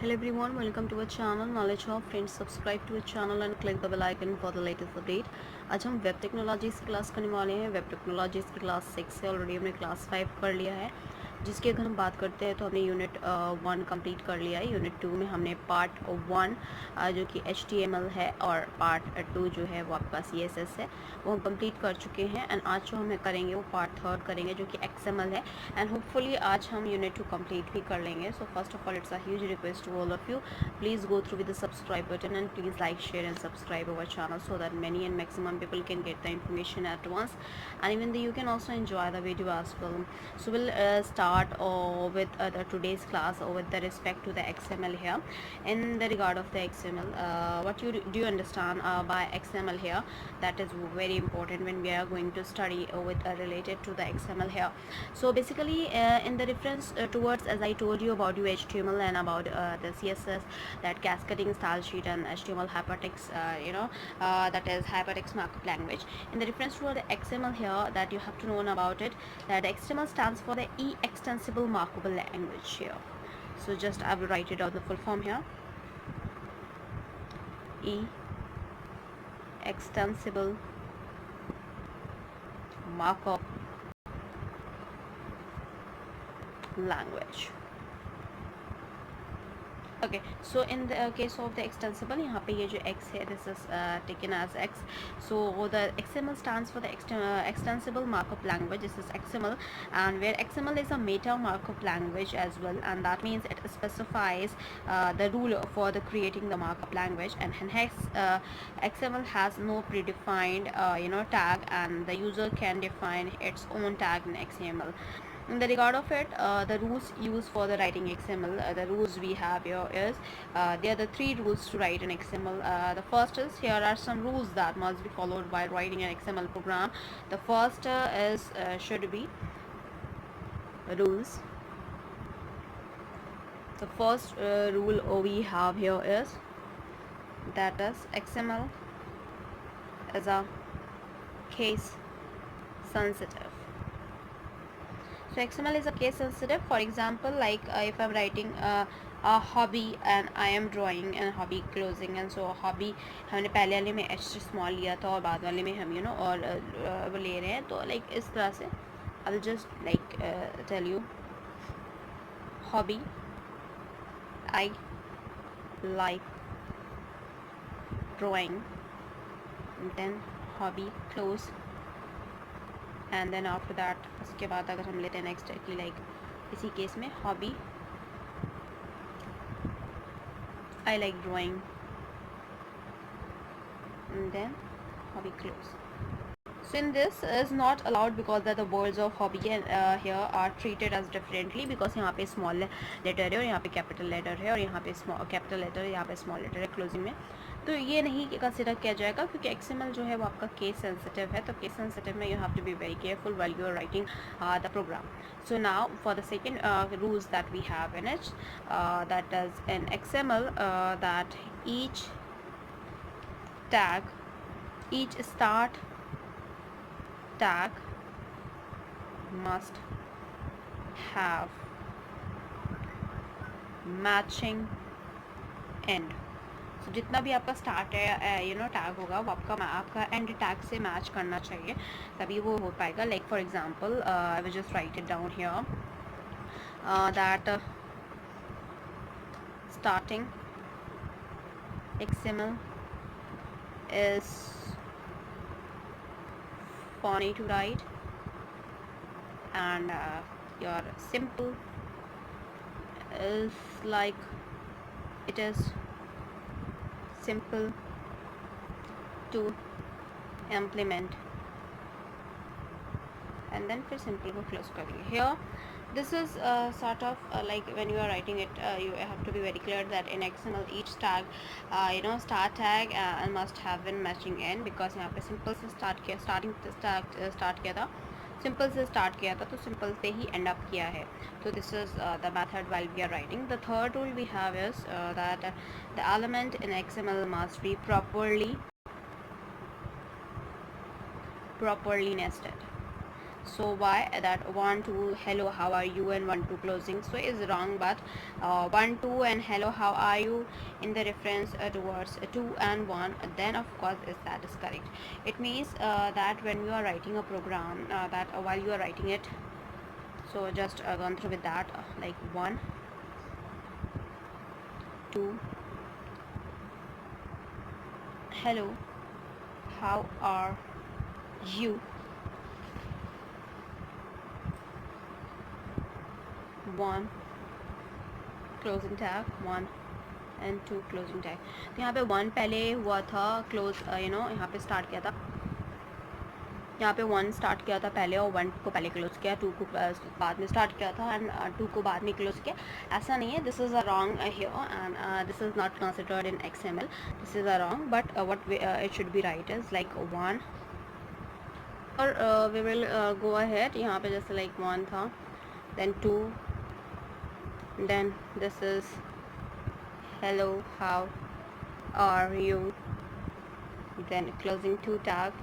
Hello everyone, welcome to our channel Knowledge Hub. Friends, subscribe to our channel and click the bell icon for the latest update. आज हम web technologies की class करने वाले हैं। Web technologies की class 6 से already हमने class 5 कर लिया है, जिसकी अगर हम बात करते हैं तो हमने यूनिट 1 कंप्लीट कर लिया है। यूनिट 2 में हमने पार्ट 1 जो कि HTML है और पार्ट 2 जो है वो आपका CSS है, वो हम कंप्लीट कर चुके हैं। एंड आज जो हमें करेंगे वो पार्ट 3 करेंगे जो कि XML है। एंड होपफुली आज हम यूनिट 2 कंप्लीट भी कर लेंगे। So first of all it's a huge request to all of you, please go through with the subscribe button and please like, share and subscribe our channel so that many and maximum people can get the information at once, and even you can also enjoy the video as well. So we'll start with the today's class with the respect to the XML here. In the regard of the XML, what do you understand by XML here? That is very important when we are going to study with related to the XML here. So basically in the reference towards, as I told you about HTML and about the CSS, that cascading style sheet and HTML hypertext, that is hypertext markup language. In the reference to the XML here, that you have to know about it, that XML stands for the extensible markup language here. So just I will write it out the full form here. Extensible markup language. Okay, so in the case of the extensible, यहाँ पे ये जो x है, this is taken as x. So the XML stands for the extensible markup language. This is XML, and where XML is a meta markup language as well, and that means it specifies the rule for the creating the markup language, and hence XML has no predefined tag, and the user can define its own tag in XML. In the regard of it, the rules used for the writing XML, the rules we have here is there are the 3 rules to write an XML. The first is, here are some rules that must be followed while writing an XML program. The first is should be rules. The first rule we have here is that is XML is a case sensitive. So XML is a case sensitive. For example, like if I'm writing a hobby and I am drawing and hobby closing, and so hobby हमने पहले वाले में h small लिया था और बाद वाले में हम और वो ले रहे हैं, तो like इस तरह से I'll just like tell you hobby, I like drawing, and then hobby close, and then after that उसके बाद अगर हम लेते हैं नेक्स्ट लाइक इसी केस में hobby I like drawing, and then hobby close. So in this is not allowed because that the words of hobby here are treated as differently, because यहाँ पे small letter है और यहाँ पे capital letter है और यहाँ पे small capital letter है, यहाँ पे small letter है closing में, तो ये नहीं कंसिडर किया जाएगा क्योंकि XML जो है वो आपका केस सेंसिटिव है. तो केस सेंसिटिव में you have to be very careful while you are writing the program. So now for the second rules that we have in it, that is in XML, that each tag, each start tag must have matching end. So जितना भी आपका start है tag होगा वो आपका and tag से match करना चाहिए, तभी वो हो पाएगा. Like for example I will just right it down here that starting XML is funny to write, and your simple is like it is simple to implement, and then फिर simple को close करेंगे. Here this is sort of like when you are writing it, you have to be very clear that in XML each tag start tag must have a matching end, because यहाँ पे simple से start किया था, simple से start किया था तो simple पे ही एंड अप किया है. तो this is the method while we are writing. The third rule we have is that the element in XML must be properly nested. So why that 1 2 hello how are you and 1 2 closing, so is wrong. But 1 2 and hello how are you in the reference towards 2 and 1, then of course that is correct. It means that when you are writing a program, that while you are writing it, so just gone through with that, like 1 2 hello how are you, 1 closing tag, 1 and 2 closing tag. तो यहाँ पे 1 पहले हुआ था close, यहाँ पे start किया था, यहाँ पे 1 स्टार्ट किया था पहले और 1 को पहले क्लोज किया, 2 को बाद में स्टार्ट किया था एंड 2 को बाद में क्लोज किया। ऐसा नहीं है, this is a wrong here and this is not considered in XML, this is a wrong, but what it should be right is like 1 और वी विल गो अहेड। यहाँ पे जैसे लाइक 1 था, then 2, then this is hello how are you, then closing 2 tag,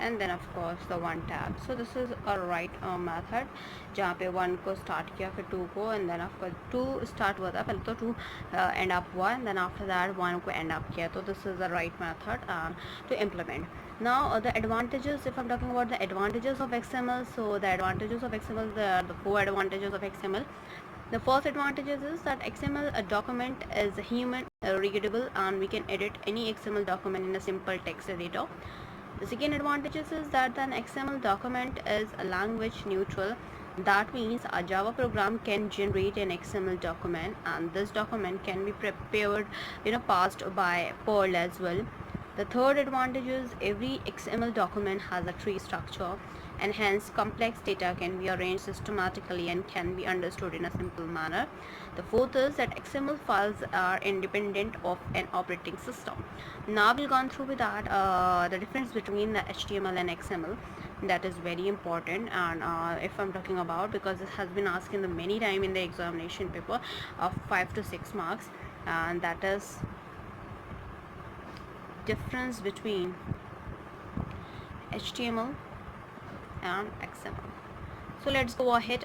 and then of course the 1 tag. So this is a right method जहाँ पे 1 को start किया, फिर 2 को, and then of course 2 start हुआ था पहले, तो 2 एंड अप हुआ, एंड देन आफ्टर दैट 1 को एंड अप किया। तो this is the right method to implement. Now the advantages, if I'm talking about the advantages of XML, so the advantages of XML, the 4 advantages of XML. The first advantages is that XML document is human readable and we can edit any XML document in a simple text editor. The second advantages is that an XML document is a language neutral. That means a Java program can generate an XML document and this document can be prepared, passed by Perl as well. The third advantage is every XML document has a tree structure and hence complex data can be arranged systematically and can be understood in a simple manner. The fourth is that XML files are independent of an operating system. Now we'll gone through with that the difference between the HTML and XML. That is very important, and if I'm talking about, because it has been asked in the many time in the examination paper of 5 to 6 marks, and that is difference between HTML and XML. So let's go ahead,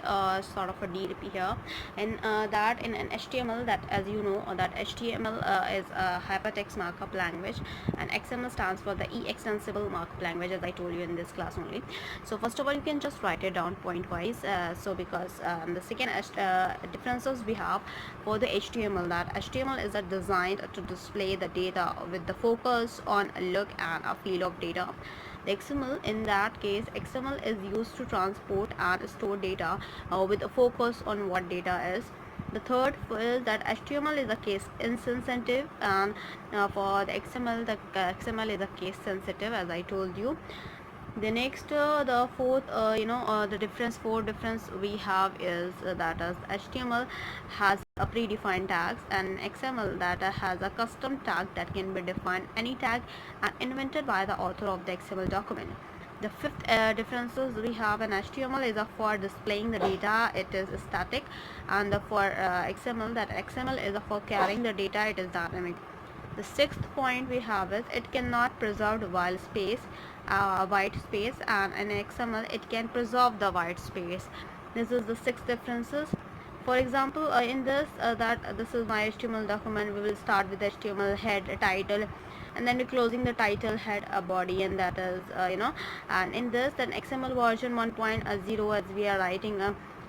sort of a DDP here, and that in an HTML, that as you know that HTML is a hypertext markup language, and XML stands for the extensible markup language, as I told you in this class only. So first of all, you can just write it down point wise. So because the second differences we have for the HTML, that HTML is designed to display the data with the focus on a look and a feel of data. The XML, in that case, XML is used to transport and store data with a focus on what data is. The third is that HTML is a case insensitive, and for the XML, the XML is a case sensitive, as I told you. The next, the fourth, the fourth difference we have is that as HTML has a predefined tags, and XML that has a custom tag that can be defined any tag and invented by the author of the XML document. The fifth differences we have in HTML is for displaying the data, it is static, and for XML, that XML is for carrying the data, it is dynamic. The sixth point we have is it cannot preserve the white space, and in XML it can preserve the white space. This is the six differences. For example, in this, this is my HTML document. We will start with HTML head, title, and then we're closing the title, head, a body, and that is and in this, then XML version 1.0, as we are writing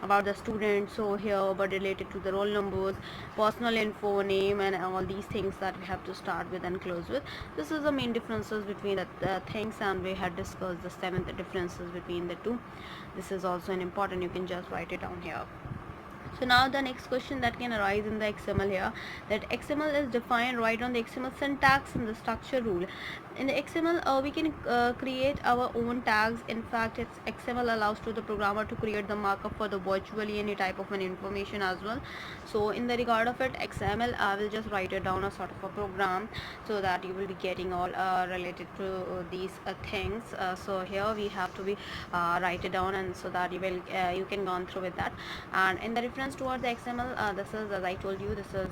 about the student, so here but related to the roll numbers, personal info, name, and all these things that we have to start with and close with. This is the main differences between the things, and we had discussed the seventh differences between the two. This is also an important, you can just write it down here. So now the next question that can arise in the XML here, that XML is defined right on the XML syntax and the structure rule. In the XML, we can create our own tags. In fact, XML allows to the programmer to create the markup for the virtually any type of an information as well. So in the regard of it, XML, I will just write it down a sort of a program so that you will be getting all related to these things. So here we have to be write it down, and so that you can go on through with that. And in the reference towards the XML, this is, as I told you, this is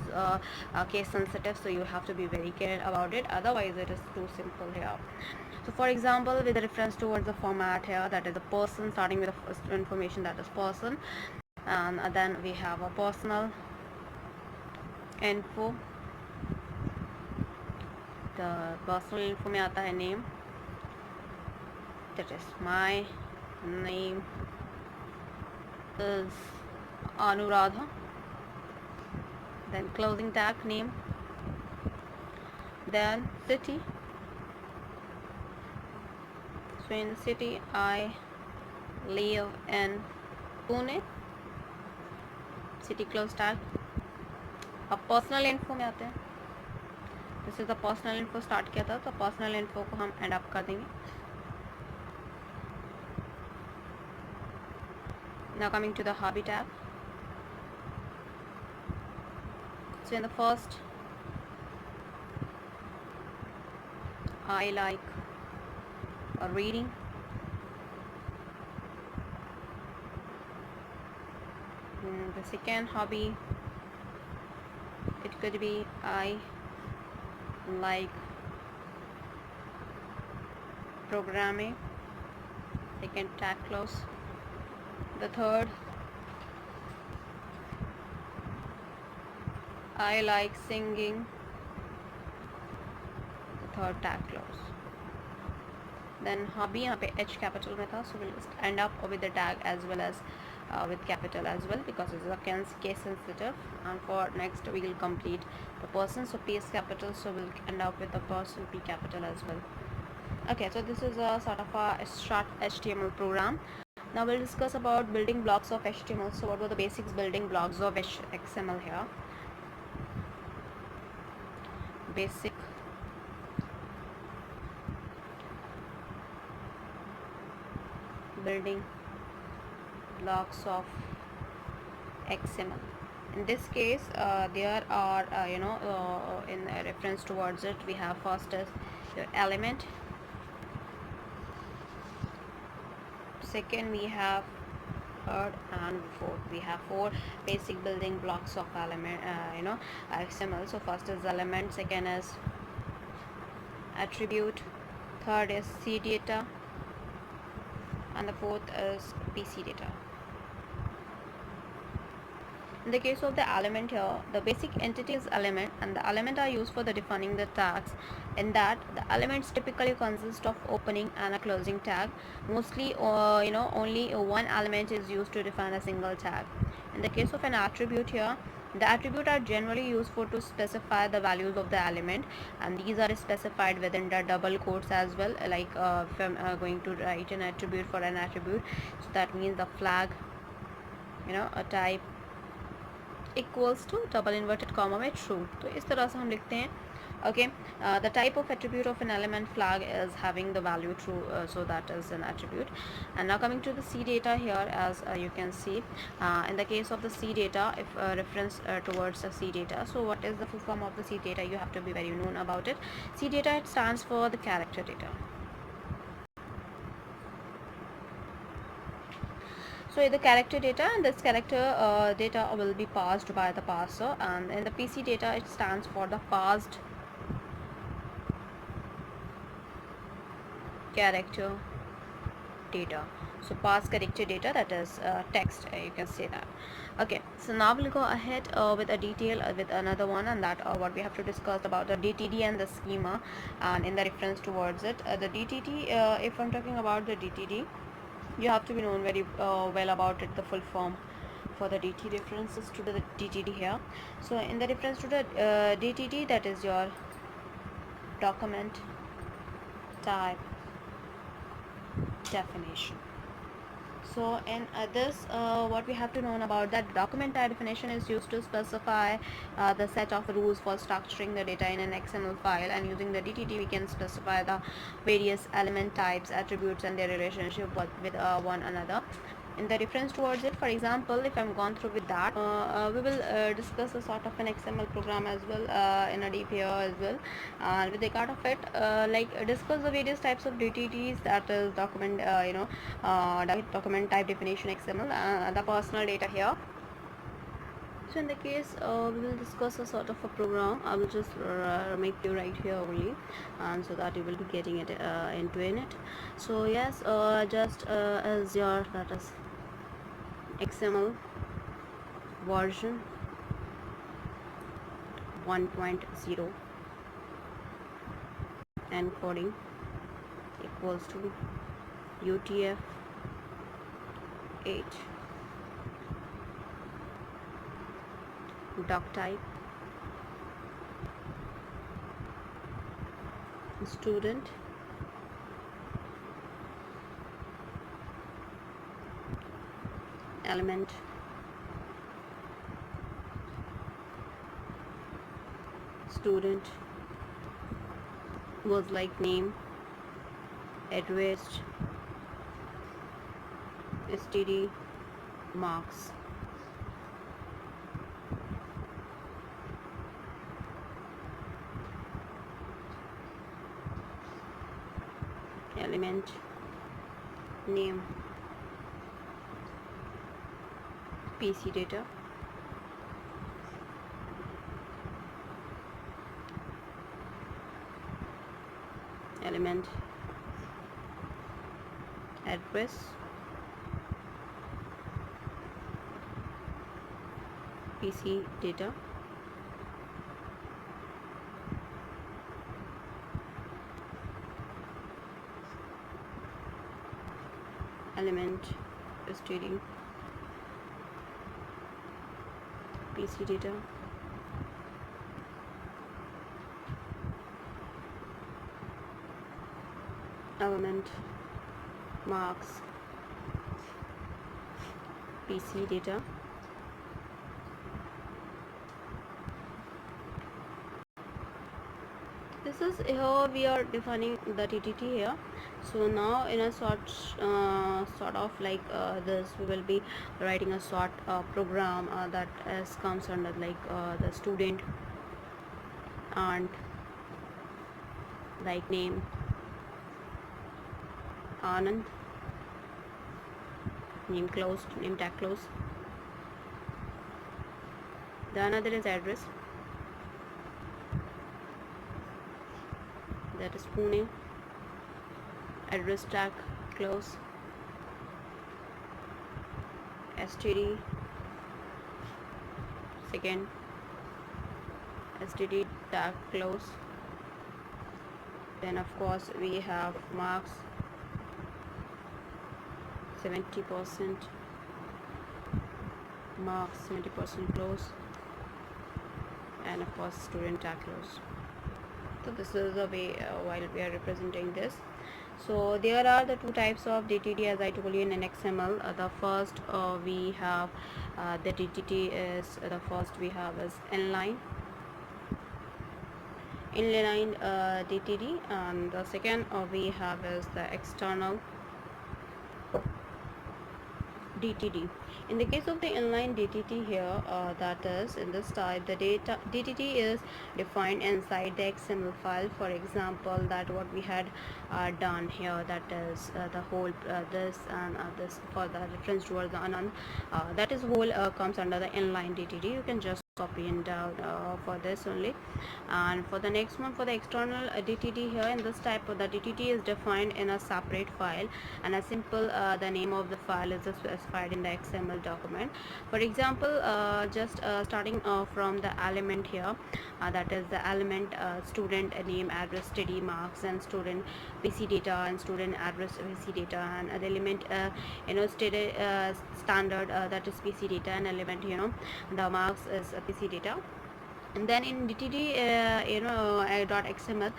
case sensitive, so you have to be very careful about it, otherwise it is too simple here. So for example, with the reference towards the format here, that is a person, starting with the first information, that is person, and then we have a personal info. The personal info में आता है name, that is my name is Anuradha. Then closing tag name, then city. So in the city I live in Pune, city close tag. अब personal info में आते हैं, जैसे the personal info start किया था तो पर्सनल इन्फो को हम एंड अप कर देंगे. Now coming to the hobby tab. So in the first, I like reading. The second hobby, it could be I like programming, second tag close. The third, I like singing, the third tag close. Then hobby यहाँ पे H capital में था, so we'll just end up with the tag as well as with capital as well, because it's a case sensitive. And for next we will complete the person, so P is capital, so we'll end up with the person P capital as well. Okay, so this is a sort of a short HTML program. Now we'll discuss about building blocks of HTML. So what were the basics building blocks of XML here? Basic building blocks of XML. In this case, there are in reference towards it, we have first as your element, second we have third, and fourth. We have four basic building blocks of element XML. So first is element, second is attribute, third is C data, and the fourth is PC data. In the case of the element here, the basic entity is element, and the element are used for the defining the tags. In that, the elements typically consist of opening and a closing tag. Mostly only one element is used to define a single tag. In the case of an attribute here, the attributes are generally used for to specify the values of the element, and these are specified within the double quotes as well. Like if I'm going to write an attribute for an attribute, so that means the flag, a type equals to double inverted comma में true. तो इस तरह से हम लिखते हैं. Okay, the type of attribute of an element flag is having the value true, so that is an attribute. And now coming to the C data here, as you can see, in the case of the C data, if reference towards the C data, so what is the full form of the C data? You have to be very known about it. C data, it stands for the character data. So the character data, and this character data will be passed by the parser, and in the PC data it stands for the parsed character data. So parsed character data, that is text, you can say that. Okay, so now we'll go ahead with a detail with another one, and that what we have to discuss about the DTD and the schema, and in the reference towards it, the DTD, if I'm talking about the DTD, you have to be known very well about it, the full form for the DT references to the DTD here. So in the reference to the DTD, that is your document type definition. So in this, what we have to know about that, document type definition is used to specify the set of rules for structuring the data in an XML file, and using the DTD we can specify the various element types, attributes, and their relationship with one another. In the reference towards it, for example, if I'm gone through with that, we will discuss a sort of an XML program as well in a deep here as well, and with regard of it, discuss the various types of DTDs, that is document document type definition XML, the personal data here, So in the case we will discuss a sort of a program. I will just make you right here only, and so that you will be getting it into in it. So yes, just as your, that is XML version 1.0 encoding equals to UTF-8 doc type student element student was like name, address, std, marks. Element name, PC data, element address, PC data, element std, PC data, element marks, PC data, this is here we are defining the TTT here. So now in a sort of like this, we will be writing a sort program that comes under like the student and like name Anand, name closed, name tag close. The another is address, that is Pune, address tag close, std, second std tag close. Then of course we have marks 70%, marks 70% close, and of course student tag close. So this is the way while we are representing this. So there are the two types of DTD as I told you in an XML. The first we have the DTD is the first we have is inline DTD, and the second we have is the external DTD. In the case of the inline DTD here, that is in this type, the data DTD is defined inside the XML file. For example, that what we had done here, that is the whole this and this for the reference towards the Anand, that is whole comes under the inline DTD. You can just copy and down for this only. And for the next one, for the external DTD here, in this type of the DTD is defined in a separate file, and a simple the name of the file is specified in the XML document. For example, just starting from the element here, that is the element student name, address, study, marks, and student PC data, and student address, PC data, and the element study standard, that is PC data, and element the marks is PC data. And then in DTD .xml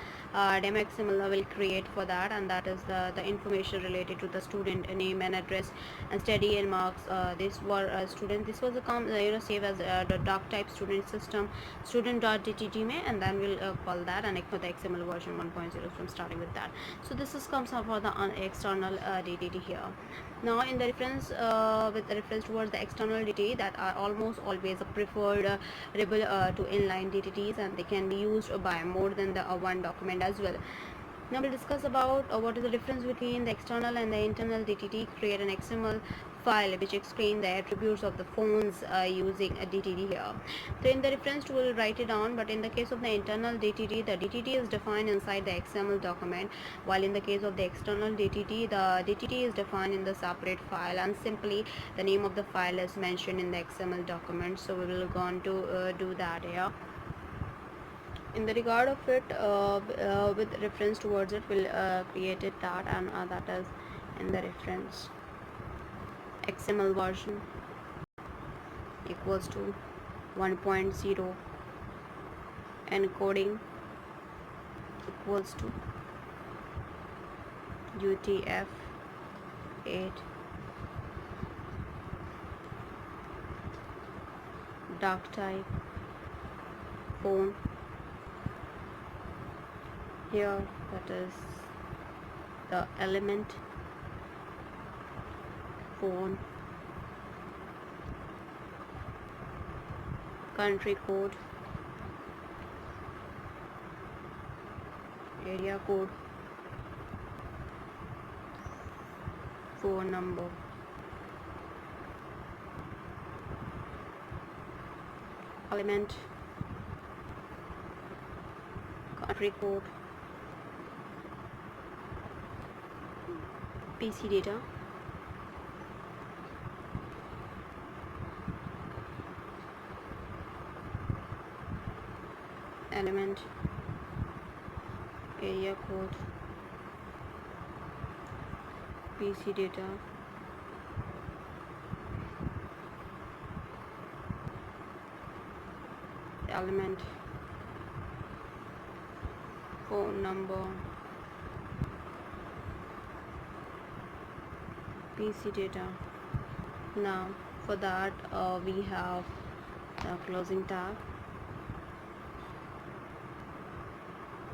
demo XML will create for that, and that is the information related to the student name and address and study and marks. This were student, this was a save as the doc type student system student.dtt mein, and then we'll call that and for the XML version 1.0 from starting with that. So this is comes up for the external DTD here. Now in the reference with the reference towards the external DTD, that are almost always a preferred to inline DTDs, and they can be used by more than the one document as well. Now we'll discuss about what is the difference between the external and the internal DTD. Create an XML file which explains the attributes of the phones using a DTD here. So in the reference to we'll write it down, but in the case of the internal DTD, the DTD is defined inside the XML document, while in the case of the external DTD, the DTD is defined in the separate file, and simply the name of the file is mentioned in the XML document. So we will go on to do that here. In the regard of it, with reference towards it, we'll create it that, and that is in the reference XML version equals to 1.0, encoding equals to UTF-8, doc type phone. Here that is the element phone, country code, area code, phone number, element, country code, PC data, element, area code, PC data, element, phone number, PC data. Now for that we have the closing tag,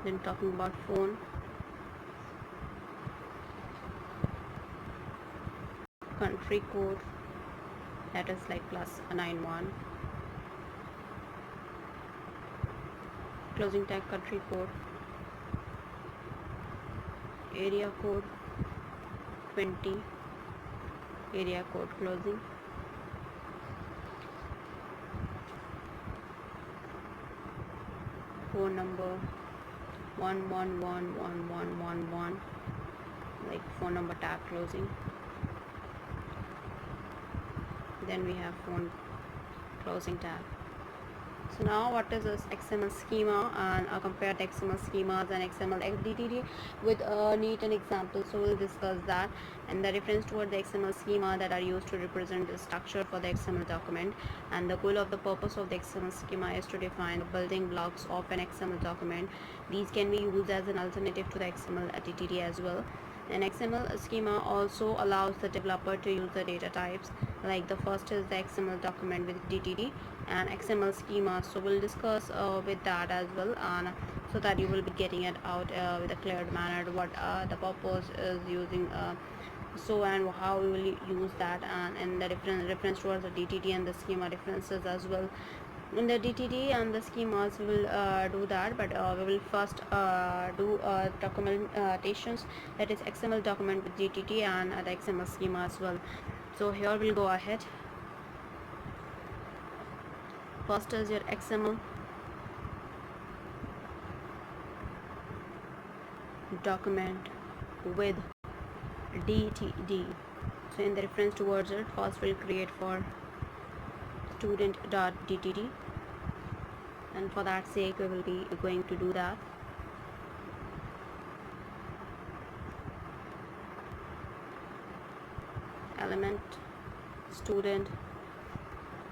then talking about phone, country code, that is like +91, closing tag, country code, area code 20, area code closing, phone number 1111111, like phone number tag closing. Then we have phone closing tag. So now what is this XML schema, and compare the XML schemas and XML DTD with a neat an example. So we'll discuss that, and the reference toward the XML schema that are used to represent the structure for the XML document, and the goal of the purpose of the XML schema is to define the building blocks of an XML document. These can be used as an alternative to the XML DTD as well. An XML schema also allows the developer to use the data types, like the first is the XML document with DTD and XML schema. So we'll discuss with that as well, and so that you will be getting it out with a clear manner what the purpose is using so and how we will use that, and the reference towards the DTD and the schema differences as well. In the DTD and the schemas we will do that, but we will first do documentations, that is XML document with DTD and the XML schema as well. So here we'll go ahead. First is your XML document with DTD. So in the reference towards it, first we'll create for student.dtd, and for that sake we will be going to do that. Element student,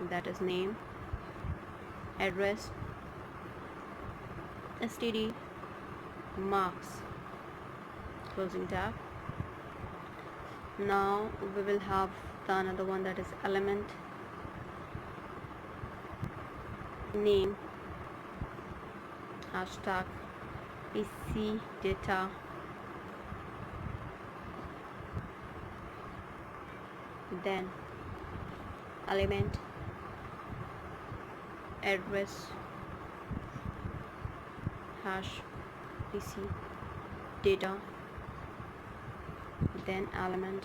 that is name, address, std, marks, closing tag. Now we will have the another one, that is element name, hashtag PC data, then element address hash PC data, then element,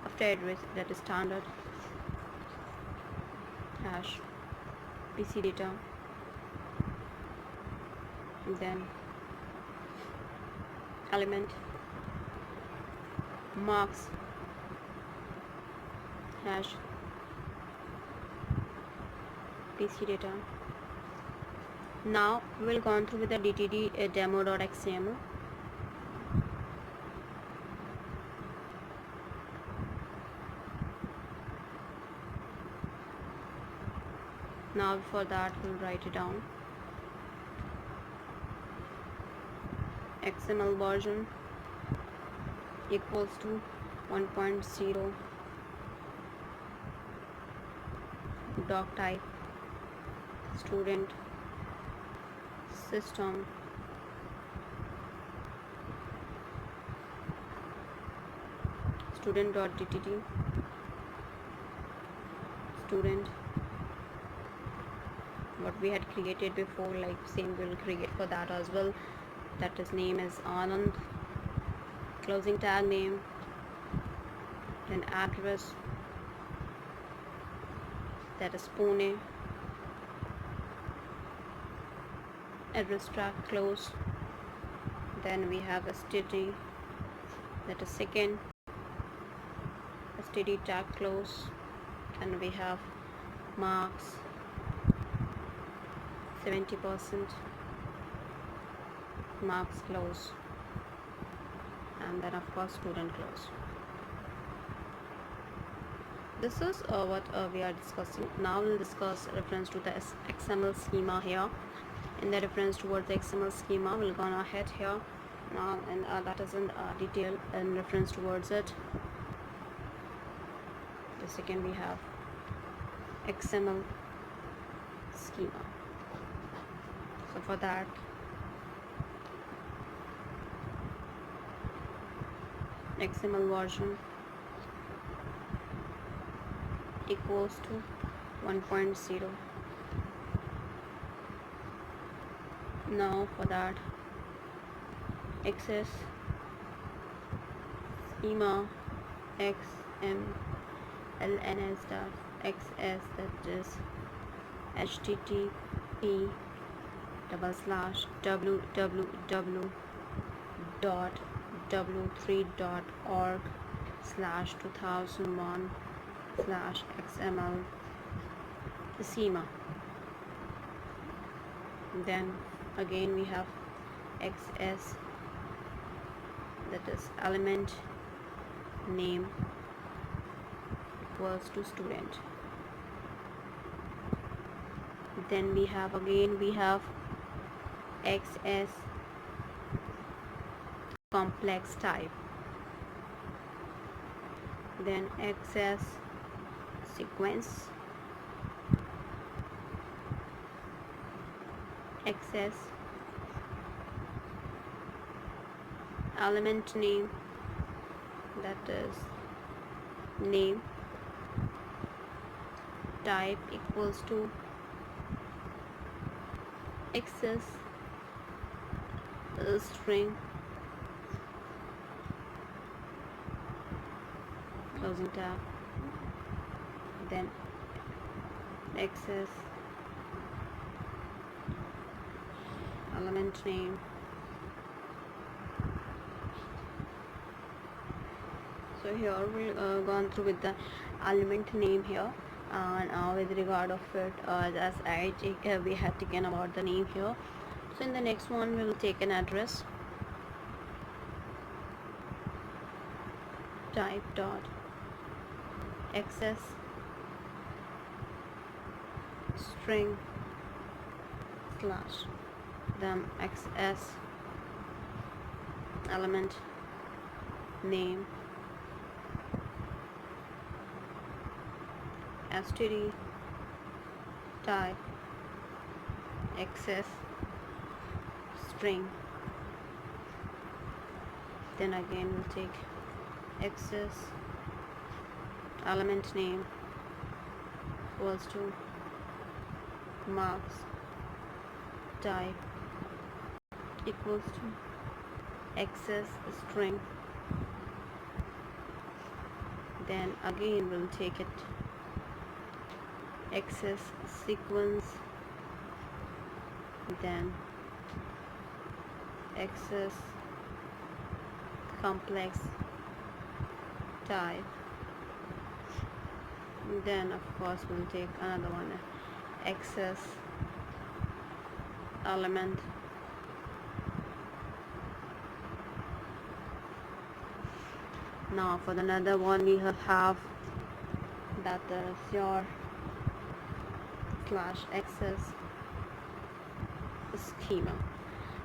after address, that is standard, hash PC data, then element, marks, hash PC data. Now we will go on through with the DTD demo.xml. Now for that we'll write it down. XML version equals to 1.0, doc type student, system, student.dtt, student, what we had created before, like same we'll create for that as well. That is name is Anand, closing tag name, then address, that is Pune, address tag close, then we have std, that is second, std tag close, and we have marks 70%, marks close, and then of course student close. This is what we are discussing. Now we'll discuss reference to the XML schema here. In the reference towards the XML schema, we'll go on ahead here now, and that is in detail in reference towards it. The second we have XML schema. So for that, XML version equals to 1.0. Now for that, Xs Schema XML XS, that is http://www.w3.org/2001/XML Schema. Then again we have XS, that is element name equals to student. Then we have XS complex type, then XS sequence, XS element name, that is name, type equals to XS string, closing tab, then XS element name, so here we've gone through with the element name here, and with regard of it, as we had taken about the name here. So in the next one we will take an address, type dot XS string slash then XS element name std type XS string, then again we'll take XS element name equals to marks type equals to access string, then again we'll take it access sequence, then access complex type, then of course we'll take another one, access element, now for another one we have that is your slash access schema.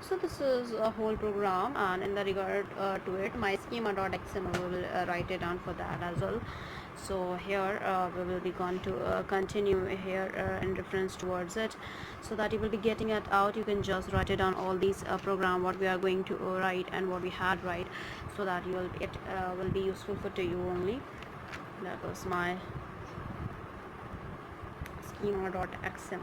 So this is a whole program, and in the regard to it, my schema.xml will write it down for that as well. So here we will be going to continue here in reference towards it, so that you will be getting it out. You can just write it down all these program what we are going to write and what we had write, so that you will it will be useful for to you only. That was my schema.xml.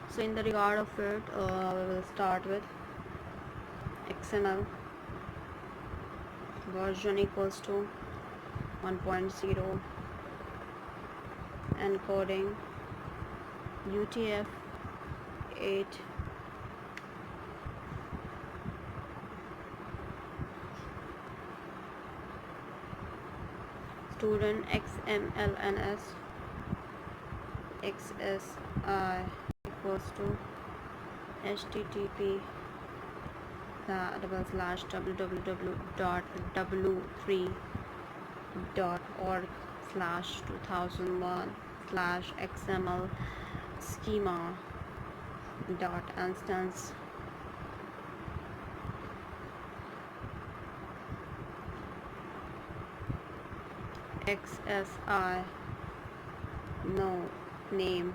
So in the regard of it, we will start with XML version equals to 1.0, encoding UTF-8, student XML and XSI equals to http://www.w3.org/2001/xml xsi no name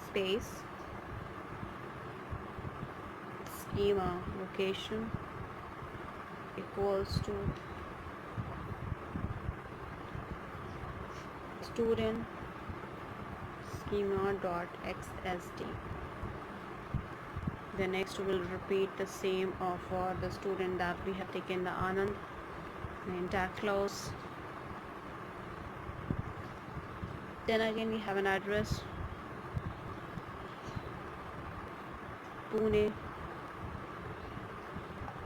space schema location equals to student schema.xsd. The next will repeat the same for the student that we have taken the Anand, and tag clause. Then again we have an address, Pune,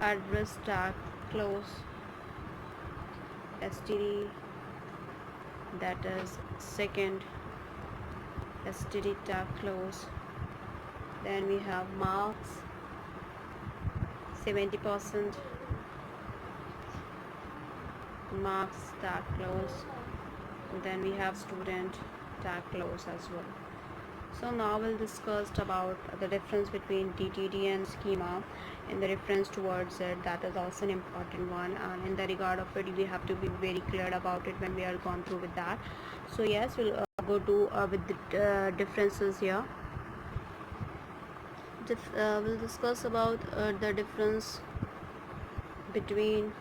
address tag close, std, that is second, std tag close. Then we have marks 70%, marks tag close. Then we have student tag close as well. So now we'll discuss about the difference between DTD and schema in the reference towards it. That is also an important one, and in the regard of it we have to be very clear about it when we are gone through with that. So yes, we'll go to with the differences here. We'll discuss about the difference between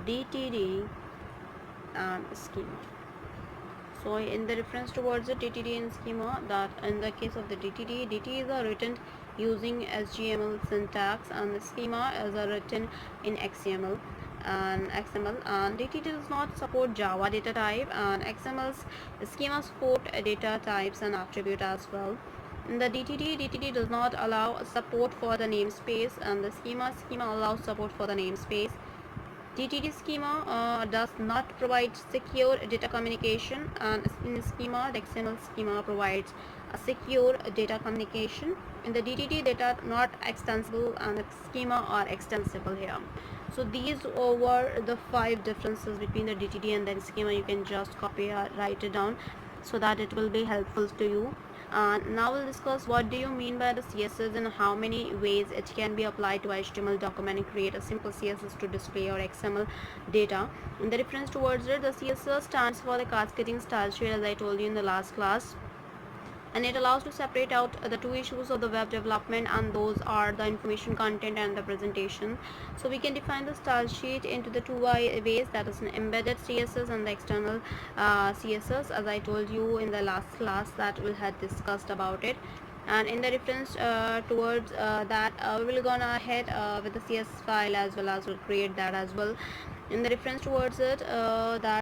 DTD and schema. So in the reference towards the DTD and schema, that in the case of the DTD is written using HTML syntax, and the schema is written in XML and XML, and DTD does not support Java data type, and XML's schema support data types and attribute as well. In the DTD does not allow support for the namespace, and the schema allows support for the namespace. DTD schema does not provide secure data communication, and in schema, the XML schema provides a secure data communication. In the DTD, data are not extensible, and the schema are extensible here. So these were the 5 differences between the DTD and the schema. You can just copy or write it down so that it will be helpful to you. Now we'll discuss what do you mean by the CSS and how many ways it can be applied to HTML document and create a simple CSS to display your XML data. In the reference towards it, the CSS stands for the cascading style sheet, as I told you in the last class, and it allows to separate out the 2 issues of the web development, and those are the information content and the presentation. So we can define the style sheet into the 2 ways, that is an embedded CSS and the external CSS, as I told you in the last class that we had discussed about it. and in the reference towards that we will gonna ahead with the CS file as well as we'll create that as well. In the reference towards it, that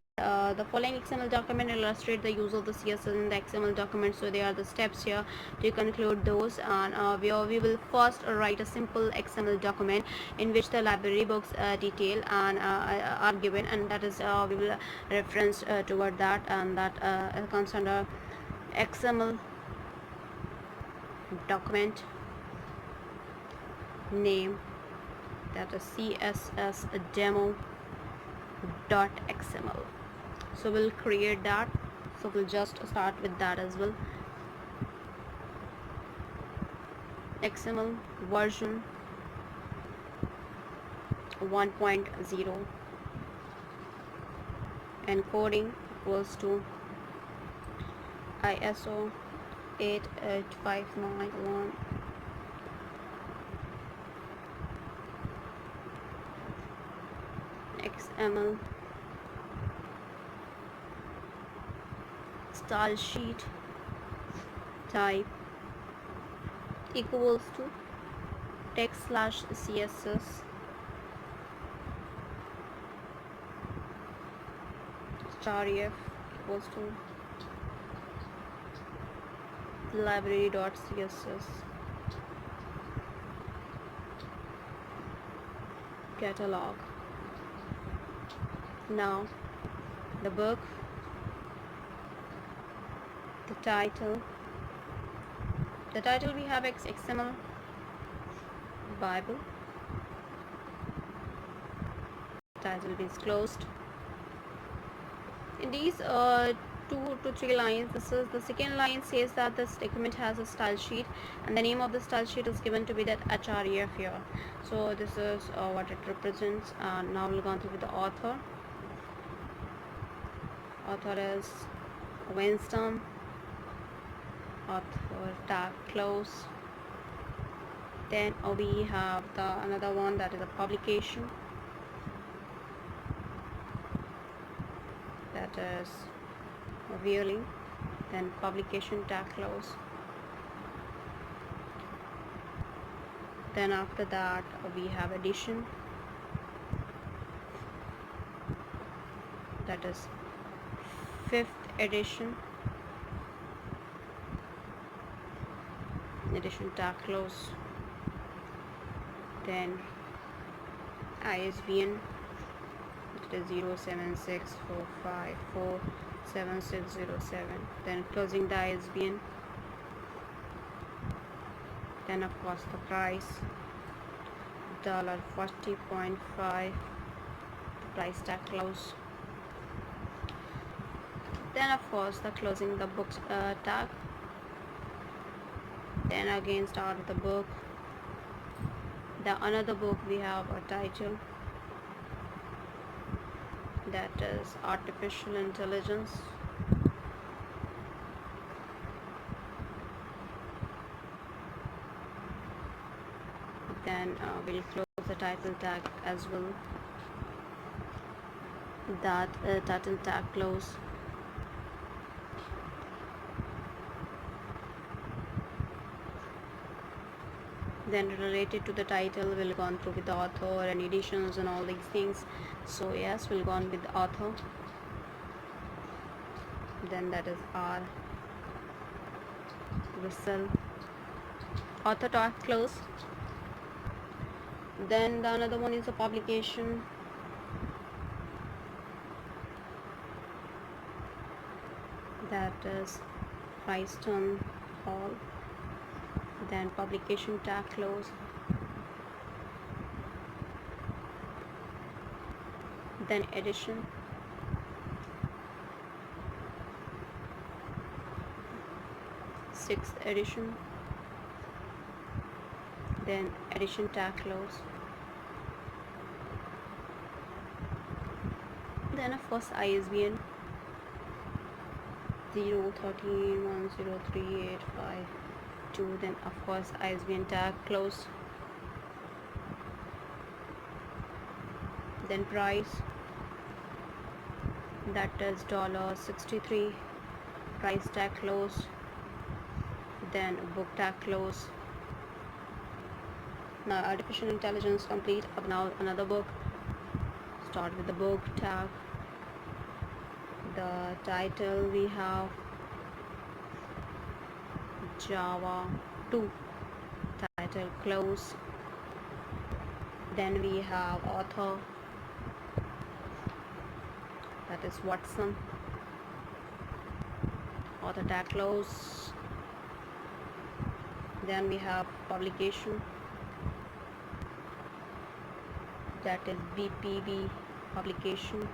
the following XML document illustrate the use of the CSS in the XML document. So they are the steps here to conclude those, and we will first write a simple XML document in which the library books detail and are given, and that is we will reference toward that, and that comes under XML document name, that is CSS demo .xml. so we'll create that. So we'll just start with that as well. XML version 1.0, encoding equals to ISO 88591, XML style sheet type equals to text/css *ref equals to library.css catalog. Now the book, the title we have XML Bible, title is closed. In these 2 to 3 lines, this is the second line says that this document has a style sheet, and the name of the style sheet is given to be that href here. So this is what it represents. And now we'll go on to with the author. Author is Winston. Author tag close. Then we have another one, that is a publication, that is viewing. Then publication tag close. Then after that we have edition, that is 5th edition, edition tag close. Then ISBN, it is 07645476607. Then closing the ISBN. Then of course the price, $40.5, price tag close. Then of course the closing the book tag. Then again start with the book. The another book we have a title, that is artificial intelligence. Then we'll close the title tag as well, that title tag close. Then related to the title, we'll go on through with the author and editions and all these things. So yes, we'll go on with the author. Then that is R Russell, author tag close. Then the another one is a publication, that is Princeton Hall. Then publication tag close. Then edition, sixth edition. Then edition tag close. Then of course ISBN 013103852. Then of course ISBN tag close. Then price, that is $63, price tag close. then book tag close. Now artificial intelligence complete. Up now another book. Start with the book tag. The title we have Java 2. Title close. Then we have author, that is Watson. Author tag close. Then we have publication, that is BPB publication.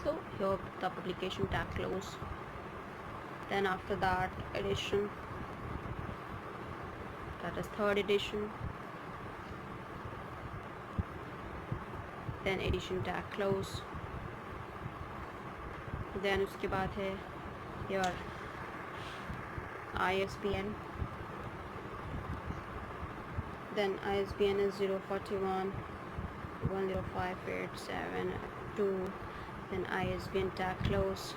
So here the publication tag close. Then after that edition, that is third edition. Then edition tag close. Then उसके बाद है your ISBN. Then ISBN is 041 10587 then ISBN tag close.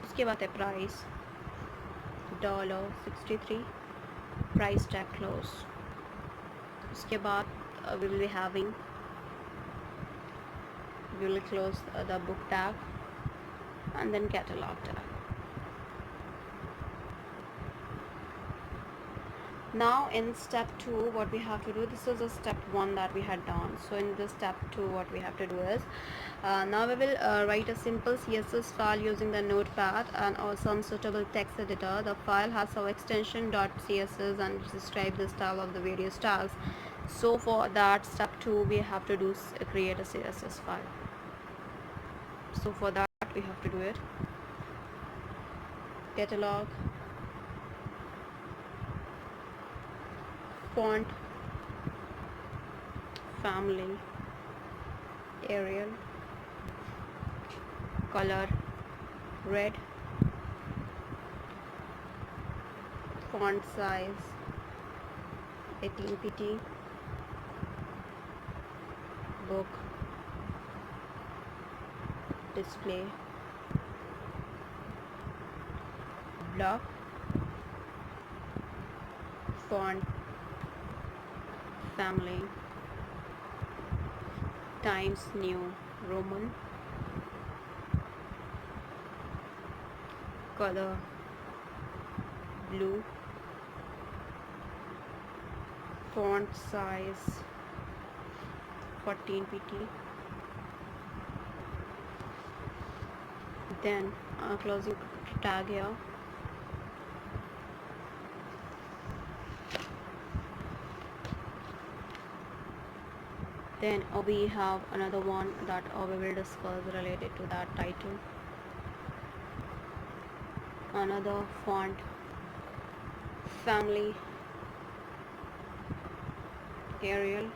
उसके बाद है price $63 price tag close. उसके बाद we will close the book tag and then catalog tag. Now in step 2 what we have to do, this is a step 1 that we had done. So in this step 2 what we have to do is now we will write a simple CSS file using the notepad and or some suitable text editor. The file has some extension .css and describe the style of the various tags. So for that step 2 we have to do create a CSS file. So for that we have to do it catalog, font, family, Arial, color red, font size 18 pt, book, display, block, font, family, Times New Roman, color blue, font size 14 pt, then closing tag here, then we have another one that we will discuss related to that title, another font, family, Arial,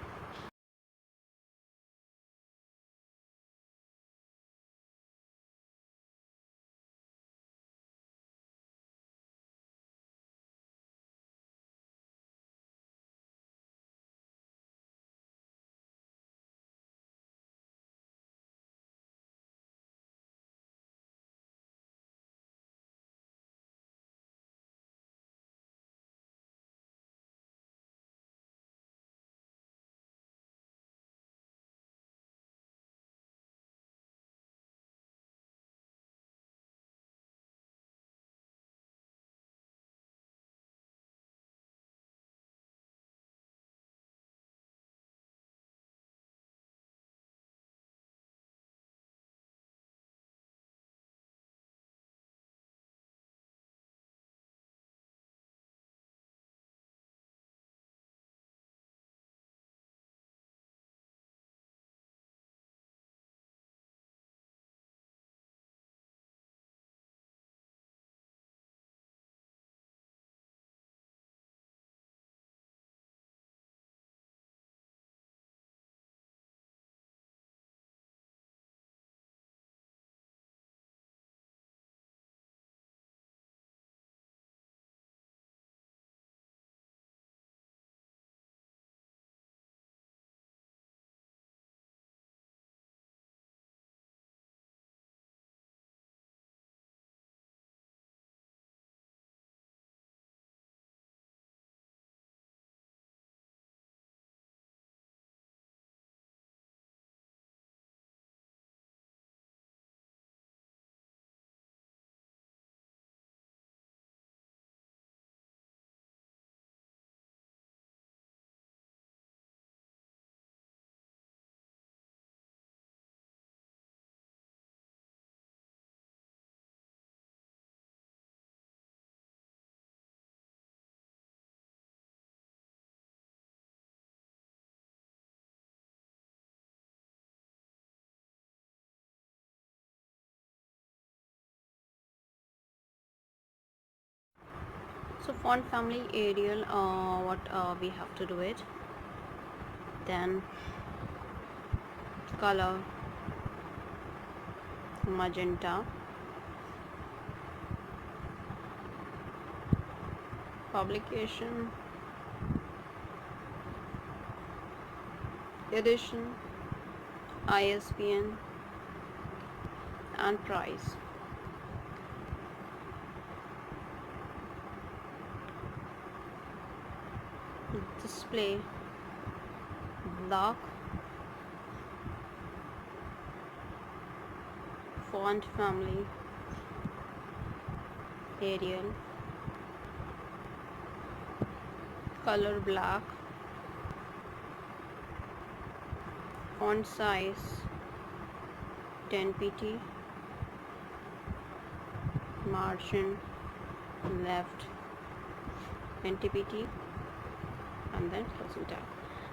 So font family Arial, what we have to do it. Then color magenta, publication, edition, ISBN, and price. Display block, font family Arial, color black, font size 10 pt, margin left 20 pt, and then closing tab.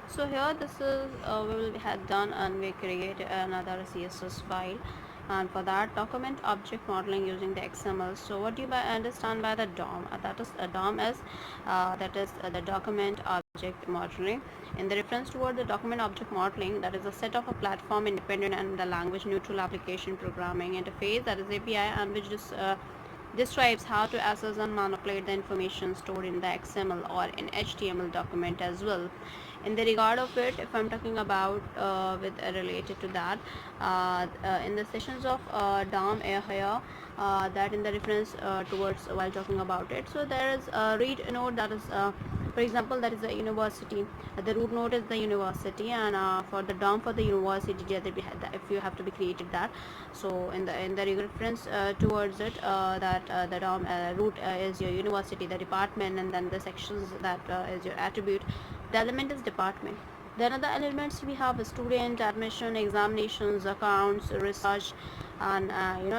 So here this is we will have done, and we create another CSS file, and for that document object modeling using the XML. So what do you understand by the DOM? That is a DOM is the document object modeling. In the reference toward the document object modeling, that is a set of a platform independent and the language neutral application programming interface, that is API, and which describes how to access and manipulate the information stored in the XML or in HTML document as well. In the regard of it, if I'm talking about related to that, in the sessions of DOM here, that in the reference towards while talking about it, so there is a read node, that is for example, that is the university. The root node is the university, and for the DOM for the university, if you have to be created that. So in the reference towards it, that the DOM root is your university, the department, and then the sections that is your attribute. The element is department. Then other elements we have student, admission, examinations, accounts, research, and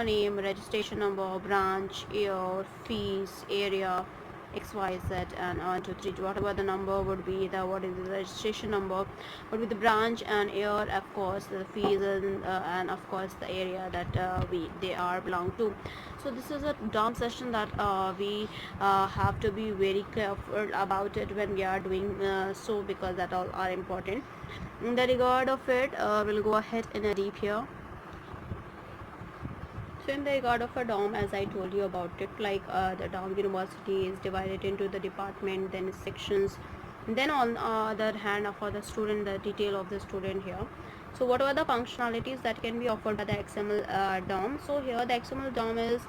name, registration number, branch, year, fees, area, XYZ, and 1 2 3, whatever the number would be, what is the registration number would be the branch, and year, of course the fees, and of course the area that they are belong to. So this is a DOM session that we have to be very careful about it when we are doing so, because that all are important. In the regard of it, we'll go ahead in a deep here. So in the regard of a DOM, as I told you about it, like the DOM university is divided into the department, then sections, then on the other hand, for the student, the detail of the student here. So what are the functionalities that can be offered by the XML DOM? So here the XML DOM is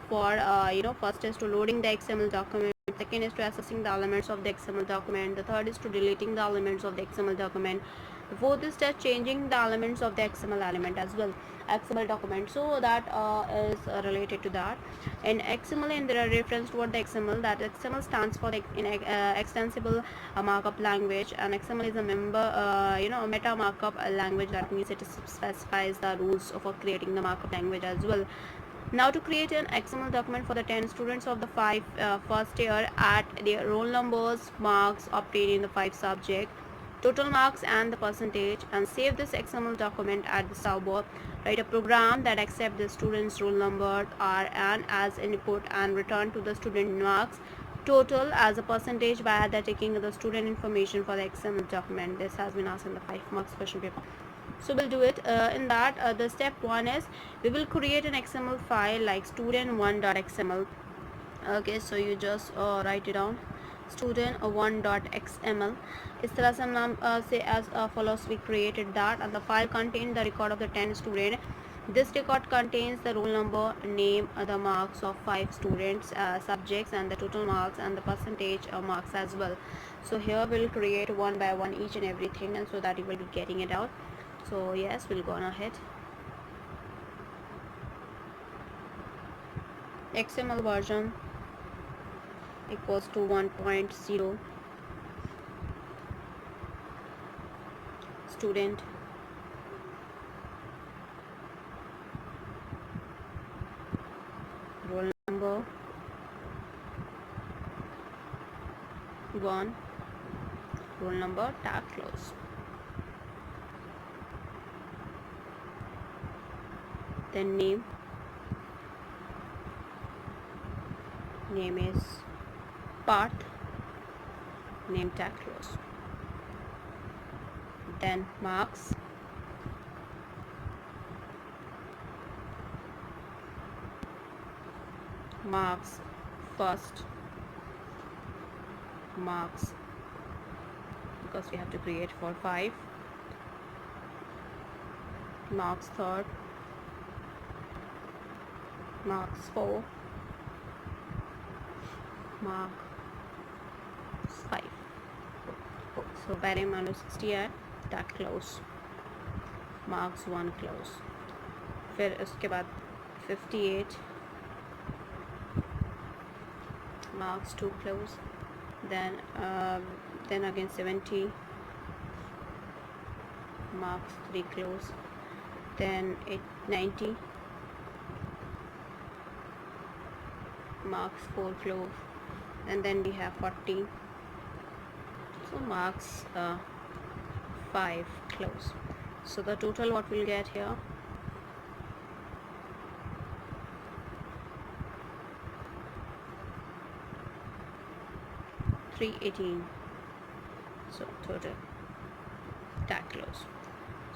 for first is to loading the XML document, second is to accessing the elements of the XML document, the third is to deleting the elements of the XML document, the fourth is that changing the elements of the XML element as well, XML document. So that is related to that. In XML, in there are reference toward the XML, that XML stands for the extensible markup language, and XML is a meta markup language. That means it specifies the rules for creating the markup language as well. Now to create an XML document for the 10 students of the first year, at their roll numbers, marks obtained in the 5 subjects, total marks, and the percentage, and save this XML document at the server. Write a program that accepts the student's roll number and as input, and return to the student marks total as a percentage by the taking the student information for the XML document. This has been asked in the 5 marks question paper. So we'll do it in that. The step 1 is we will create an XML file like student1.xml. okay, so you just write it down, student1.xml. इस तरह से हम नाम से as follows we created that, and the file contains the record of the 10 students. This record contains the roll number, name, the marks of 5 students, subjects, and the total marks and the percentage of marks as well. So here we'll create one by one each and everything, and so that you will be getting it out. So yes, we'll go on ahead. XML version equals to 1.0, student, roll number 1, roll number, tag close. Then name is path, name tag close. Then marks, first, marks because we have to create for 5, marks third, marks 4, marks 5. So variable amount 60 है, tag close, marks 1 close. फिर उसके बाद 58, marks 2 close. Then again 70, marks 3 close. Then 90, marks 4 close. And then we have 40, so marks 5 close. So the total what we'll get here, $318. So total tag close.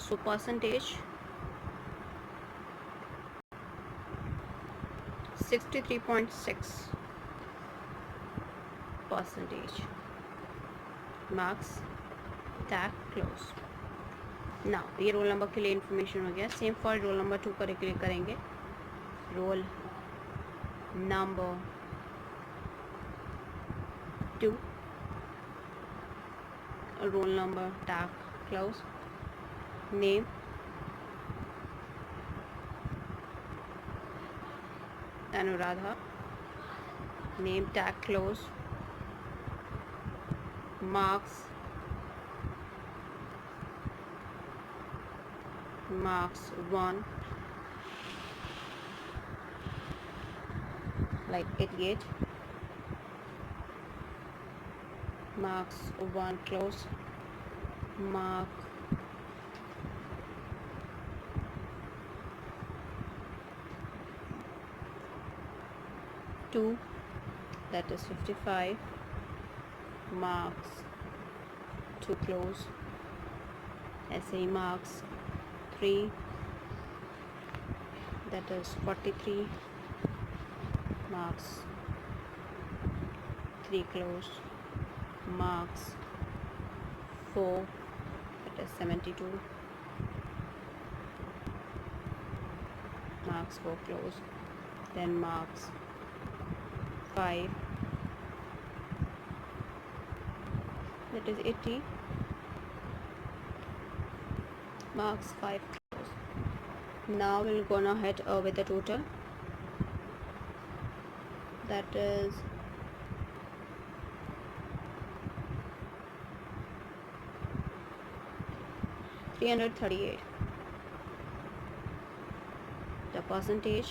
So percentage 63.6%, marks tag close. Now ये roll number के लिए information हो गया. Same for roll number 2 पर click करेंगे. Roll number 2, roll number tag close, name, Anuradha, name tag close, marks 1, like 88, marks 1 close, mark 2, that is 55, marks 2 close. ऐसे ही marks 3, that is 43, marks 3 close, marks 4, that is 72, marks 4 close. Then marks 5, that is 80, marks 5 close. Now we'll go ahead with the total, that is 338. The percentage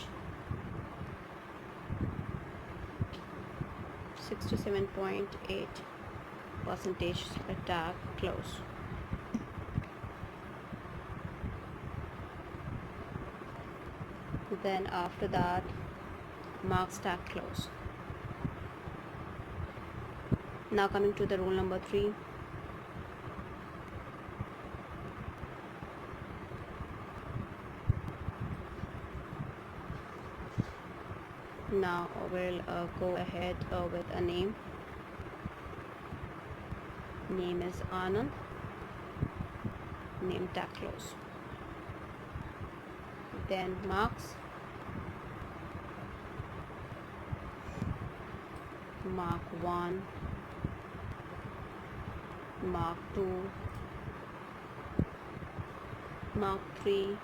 67.8%, tag close. Then after that, marks tag close. Now coming to the roll number 3. Now we'll go ahead with a name. Name is Anand, name tag close. Then marks, mark 1, mark 2, mark 3,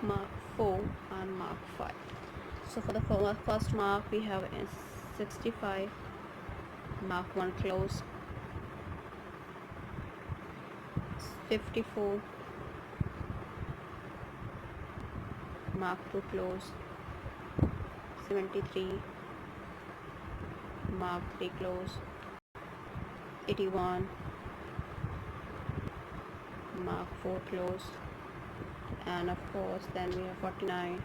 mark 4 and mark 5. So for the first mark we have 65, mark 1 close, 54, mark 2 close, 73, mark 3 close, 81, mark 4 close, and of course then we have 49,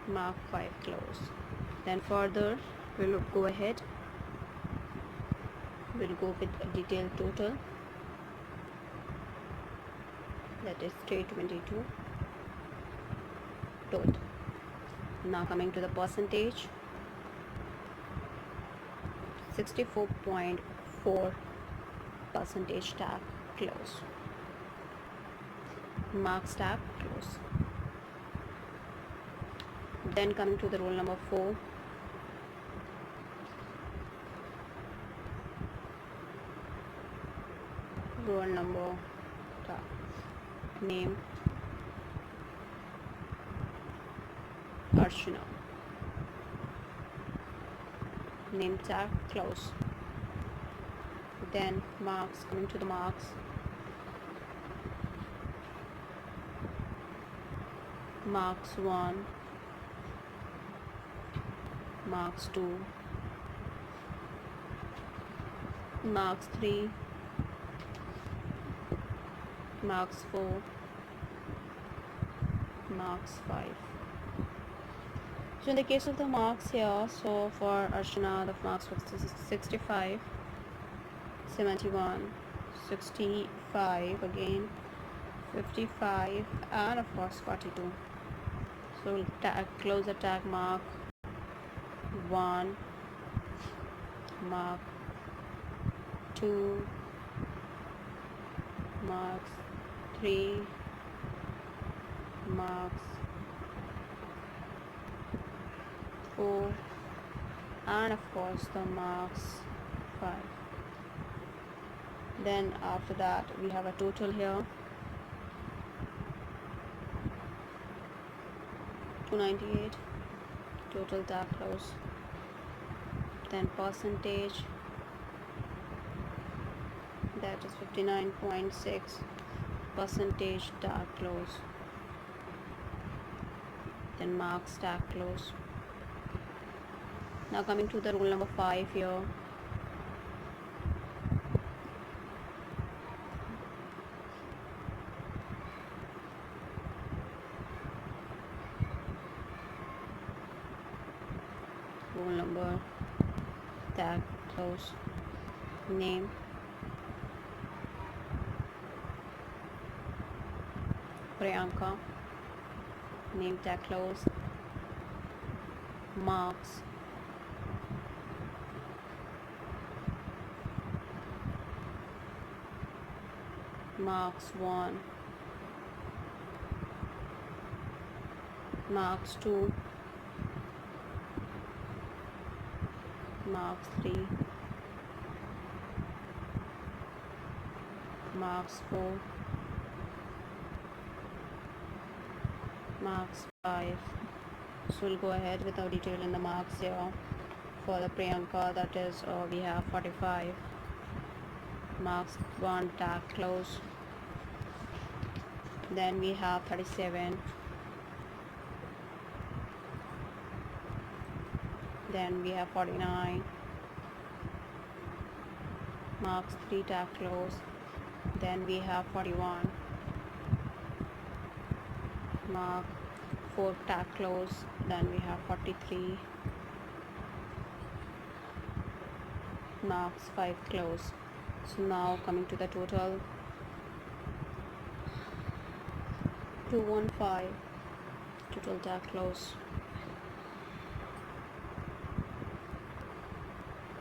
mark 5 close. Then further we'll go ahead, we'll go with a detailed total, that is 322 total. Now coming to the percentage, 64.4 percentage tab close, marks tab close. Then coming to the roll number 4, roll number tab, name Archana, name tag close. Then marks, coming to the marks, marks 1, marks 2, marks 3, marks 4, marks 5. So in the case of the marks here, so for Archana the marks was 65, 71, 65 again, 55, and of course 42. So we'll close the tag mark 1, mark 2, marks 3, marks 4, and of course the marks 5. Then after that we have a total here, 298, total tab close. Then percentage, that is 59.6 percentage tab close. Then marks tab close. Now coming to the rule number 5 here, rule number tag close, name Priyanka, name tag close, marks marks 1, marks 2, marks 3, marks 4, marks 5. So we'll go ahead with our detail in the marks here. For the Priyanka, that is we have 45, marks 1 tag close. Then we have 37, then we have 49, marks 3 tag close. Then we have 41, mark 4 tag close. Then we have 43, marks 5 close. So now coming to the total, 215, total tag close,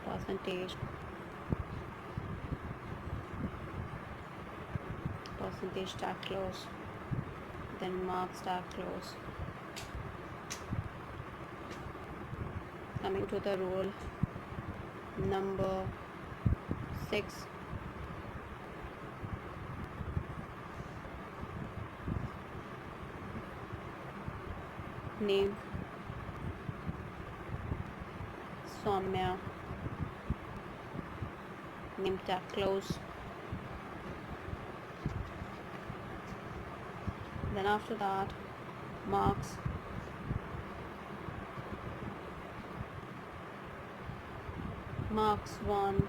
percentage tag close, then marks tag close. Coming to the rule number 6, name Soumya, name tag close. Then after that, marks marks 1,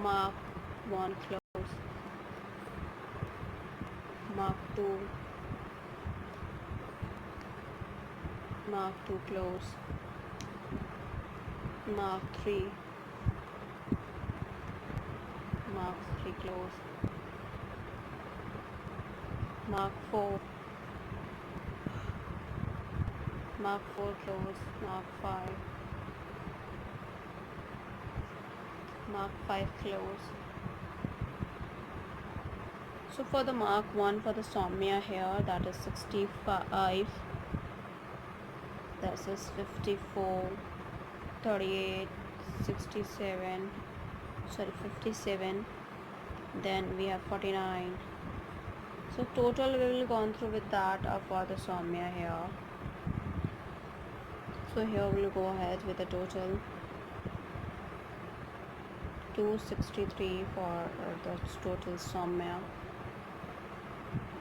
mark 1 close, mark 2, Mark 2 close, Mark 3, Mark 3 close, Mark 4, Mark 4 close, Mark 5, Mark 5 close. So for the Mark 1 for the Somya here, that is 65, this is 54, 38, 67, sorry 57, then we have 49. So total we will gone through with that for the Somya here. So here we'll go ahead with the total 263 for the total Somya,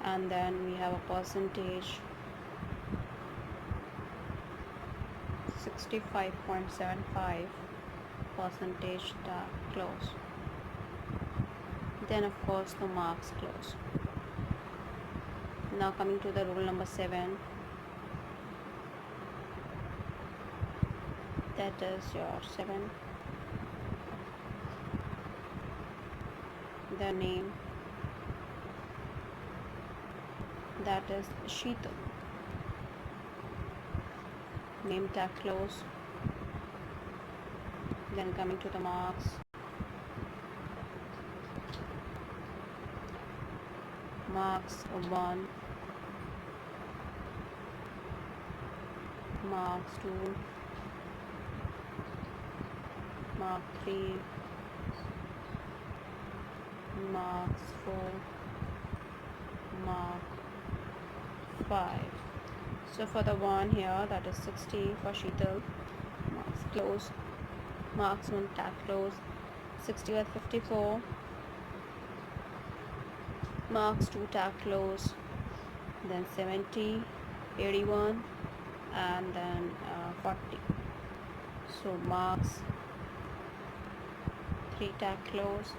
and then we have a percentage 65.75 percentage tag close, then of course the marks close. Now coming to the rule number 7, that is your 7, the name, that is Sheetal, name tag close. Then coming to the marks, marks 1, marks 2, mark 3, marks 4, mark 5. So for the 1 here, that is 60 for Sheetal, marks close, marks 1 tag close, 60 with 54, marks 2 tag close, then 70, 81, and then 40. So marks 3 tag close,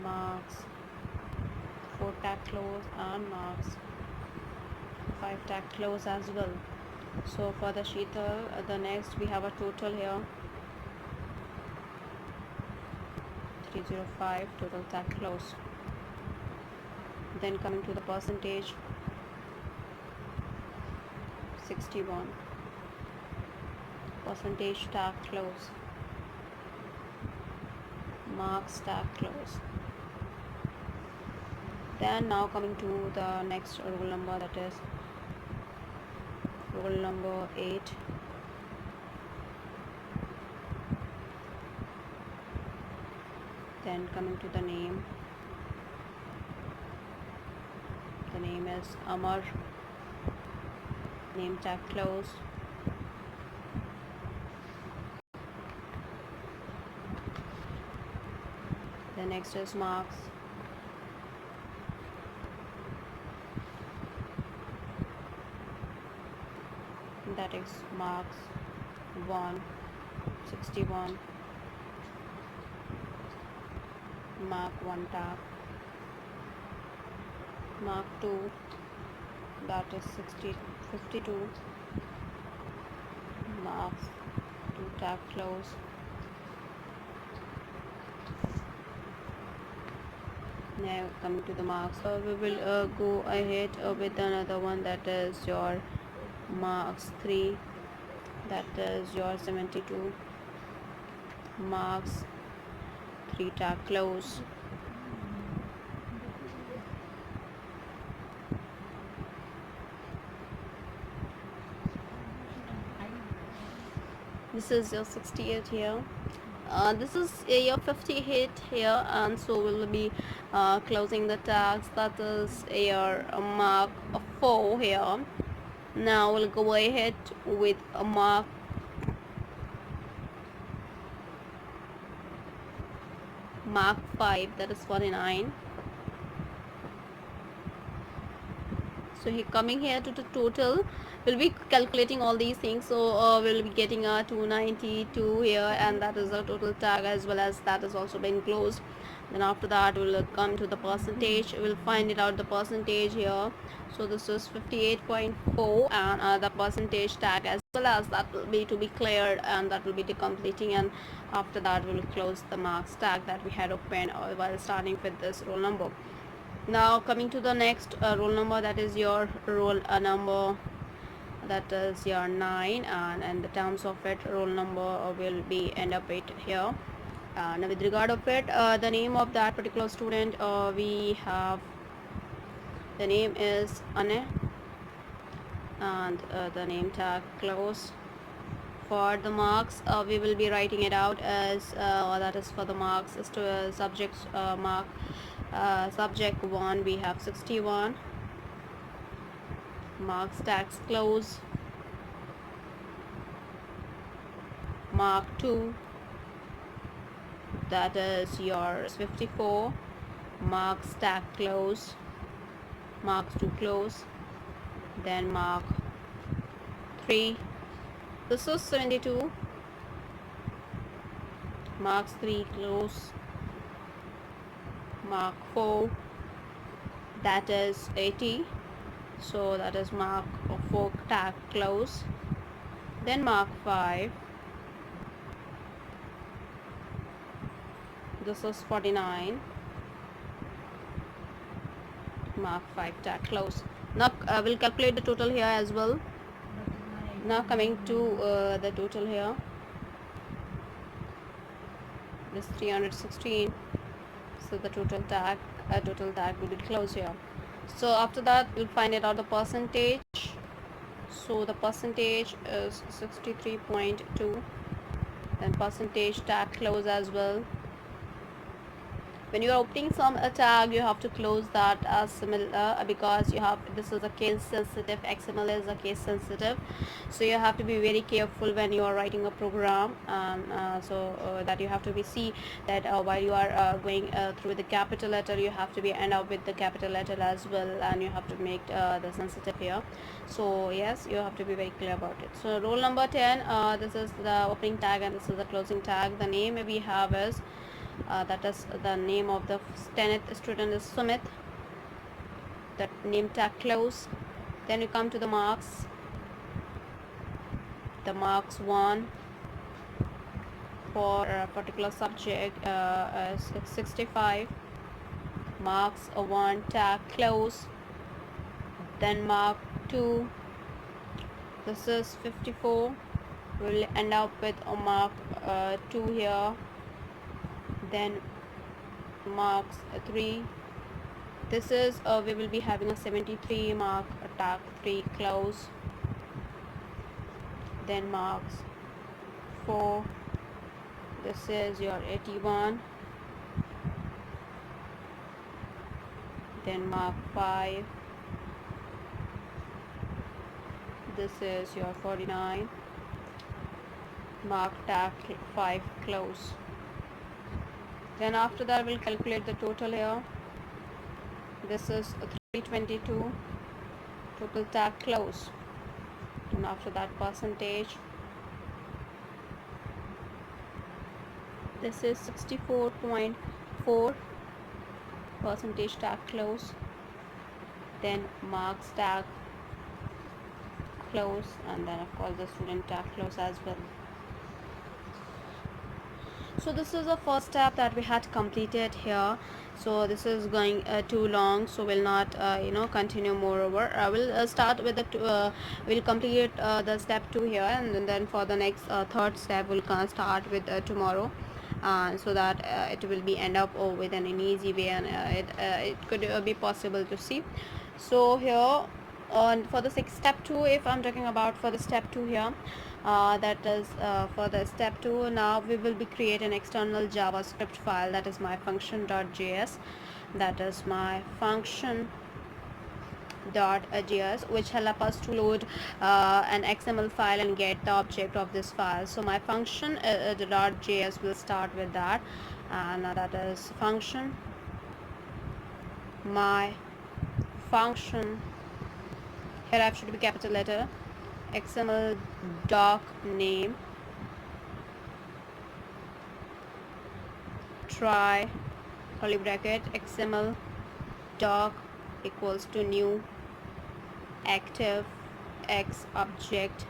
marks 4 tag close, and marks 5 tag close as well. So for the Sheetal, the next we have a total here 305 total tag close. Then coming to the percentage 61 percentage tag close, marks tag close. Then now coming to the next rule number, that is rule number 8, then coming to the name is Amar, name tag close, the next is marks, that is marks 1, 61, mark 1 tag, mark 2, that is 52, marks 2 tag close, now coming to the marks. So we will go ahead with another one, that is your marks 3, that is your 72, marks 3 tag close, this is your 68 here, this is your 58 here, and so we'll be closing the tags, that is your mark 4 here. Now we'll go ahead with a mark 5, that is 49. So coming here to the total, we'll be calculating all these things. So we'll be getting a 292 here, and that is a total tag, as well as that is also been closed. Then after that we'll come to the percentage. We'll find it out the percentage here. So this is 58.4, and the percentage tag as well as that will be to be cleared, and that will be completing. And after that we'll close the marks tag that we had opened while starting with this roll number. Now coming to the next roll number, that is your roll number, that is your 9, and in the terms of it, roll number will be end up it here. Now with regard of it, the name of that particular student, we have the name is Anne, and the name tag close. For the marks, we will be writing it out as that is for the marks as to subject mark. Subject 1 we have 61, marks tags close. Mark 2, that is yours 54, marks tag close, marks 2 close. Then mark 3, this is 72, marks 3 close. Mark 4, that is 80, so that is mark 4 tag close. Then mark 5, this is 49, mark 5 tag close. Now we'll calculate the total here as well. Now coming to the total here, this 316, so the total tag will be closed here. So after that we'll find it out the percentage. So the percentage is 63.2, and percentage tag close as well. When you are opening some tag, you have to close that as similar, because you have, this is a case sensitive, XML is a case sensitive, so you have to be very careful when you are writing a program. So that you have to be see that while you are going through the capital letter, you have to be end up with the capital letter as well, and you have to make the sensitive here. So yes, you have to be very clear about it. So roll number 10, this is the opening tag and this is the closing tag. The name we have is that is the name of the 10th student is Sumit, that name tag close. Then you come to the marks. The marks 1 for a particular subject is 65, marks 1 tag close. Then mark 2, this is 54, we'll end up with a mark 2 here. Then marks 3, this is we will be having a 73, mark tag 3 close. Then marks 4, this is your 81. Then mark 5, this is your 49, mark tag 5 close. Then after that we'll calculate the total here. This is 322, total tag close. And after that percentage, this is 64.4, percentage tag close. Then marks tag close, and then of course the student tag close as well. So this is the first step that we had completed here. So this is going too long, so we'll not continue. Moreover, we'll start with the we'll complete the step 2 here, and then for the next third step we'll start with tomorrow, so that it will be end up with an easy way, and it could be possible to see. So here for the step 2, if I'm talking about for the step 2 here, that is for the step 2, now we will be create an external JavaScript file, that is my function.js, that is my function.js, which help us to load an XML file and get the object of this file. So my function.js will start with that, and that is function, my function Paragraph should be capital letter. XML doc name. Try curly bracket XML doc equals to new active X object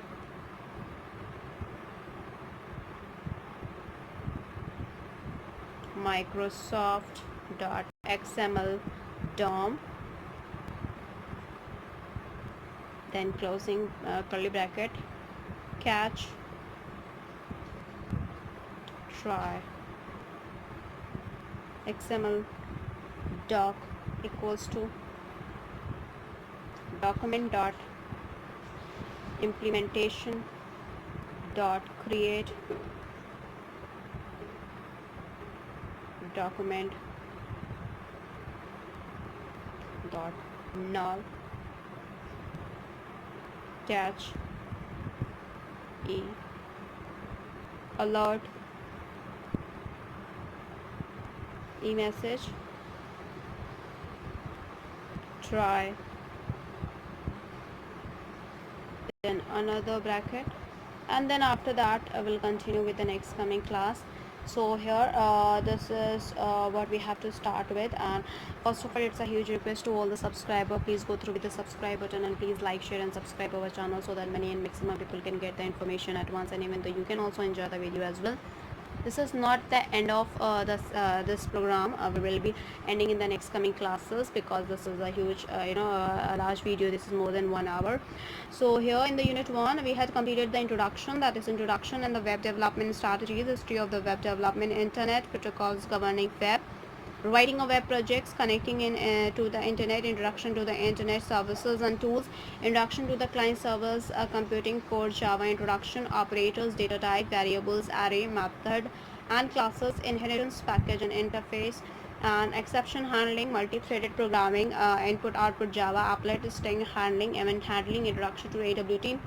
Microsoft.xml DOM, then closing curly bracket, catch try XML doc equals to document dot implementation dot create document dot null catch e alert e-message try, then another bracket, and then after that I will continue with the next coming class. So here this is what we have to start with, and first of all it's a huge request to all the subscriber, please go through with the subscribe button and please like, share and subscribe our channel so that many and maximum people can get the information at once, and even though you can also enjoy the video as well. This is not the end of this program. We will be ending in the next coming classes because this is a huge a large video. This is more than 1 hour. So here in the unit 1 we had completed the introduction, that is introduction and the web development strategies, history of the web development, internet protocols governing web, writing of web projects, connecting in to the internet, introduction to the internet services and tools, introduction to the client servers, computing code, Java introduction, operators, data type, variables, array, method and classes, inheritance, package and interface, and exception handling, multi-threaded programming, input output Java, applet string handling, event handling, introduction to AWT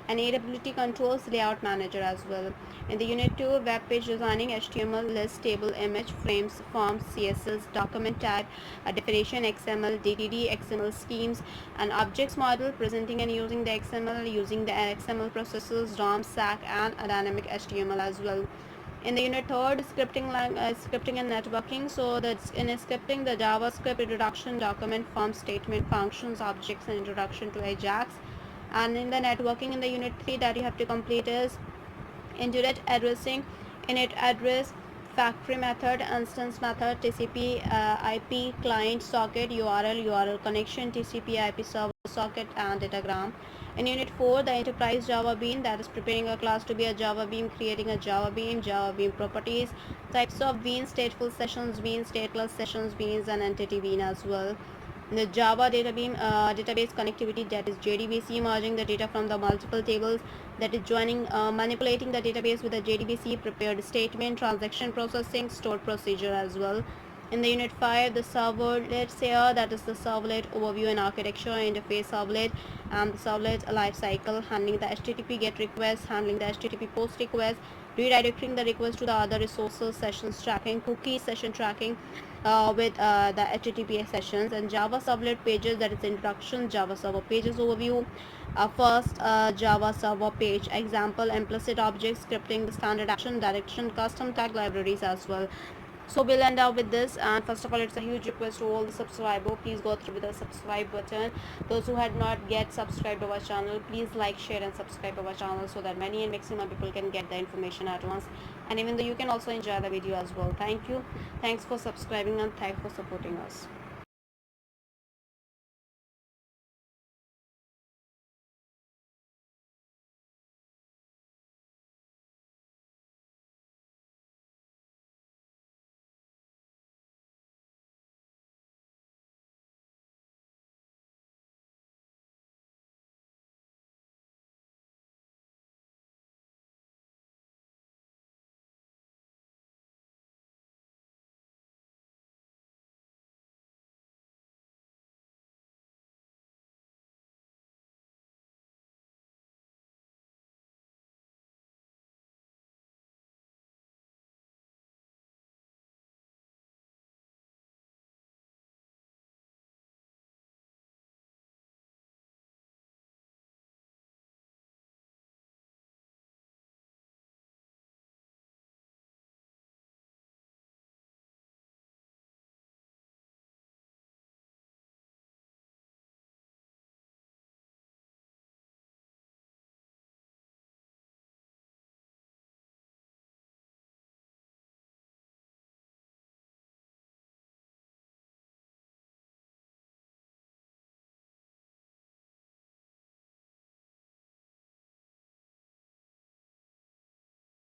and AWT controls, layout manager as well. In the unit 2, web page designing, HTML, list, table, image, frames, forms, CSS, document type, definition, XML, DTD, XML schemes and objects model, presenting and using the XML, using the XML processes, DOM, SAC and dynamic HTML as well. In the unit 3rd, scripting and networking. So that's in scripting, the JavaScript introduction, document, form, statement, functions, objects and introduction to Ajax. And in the networking, in the unit 3 that you have to complete is indirect addressing, init address, factory method, instance method, TCP IP, client socket, URL connection, TCP IP server socket and datagram. In unit 4, the enterprise Java Bean, that is preparing a class to be a Java Bean, creating a Java Bean properties, types of beans, stateful sessions bean, stateless sessions beans and entity bean as well. The Java database connectivity, that is JDBC, merging the data from the multiple tables, that is joining, manipulating the database with the JDBC, prepared statement, transaction processing, stored procedure as well. In the unit 5, the servlets here, that is the servlet overview and architecture, interface servlet and the servlet lifecycle, handling the HTTP GET request, handling the HTTP POST request, redirecting the request to the other resources, sessions tracking, cookie session tracking with the HTTP sessions, and Java servlet pages, that is introduction, Java server pages overview, first Java server page example, implicit objects, scripting, the standard action, direction, custom tag libraries as well. So we'll end up with this, and first of all it's a huge request to all the subscriber, please go through with the subscribe button. Those who had not yet subscribed our channel, please like, share and subscribe our channel so that many and maximum people can get the information at once, and even though you can also enjoy the video as well. Thank you, thanks for subscribing and thanks for supporting us.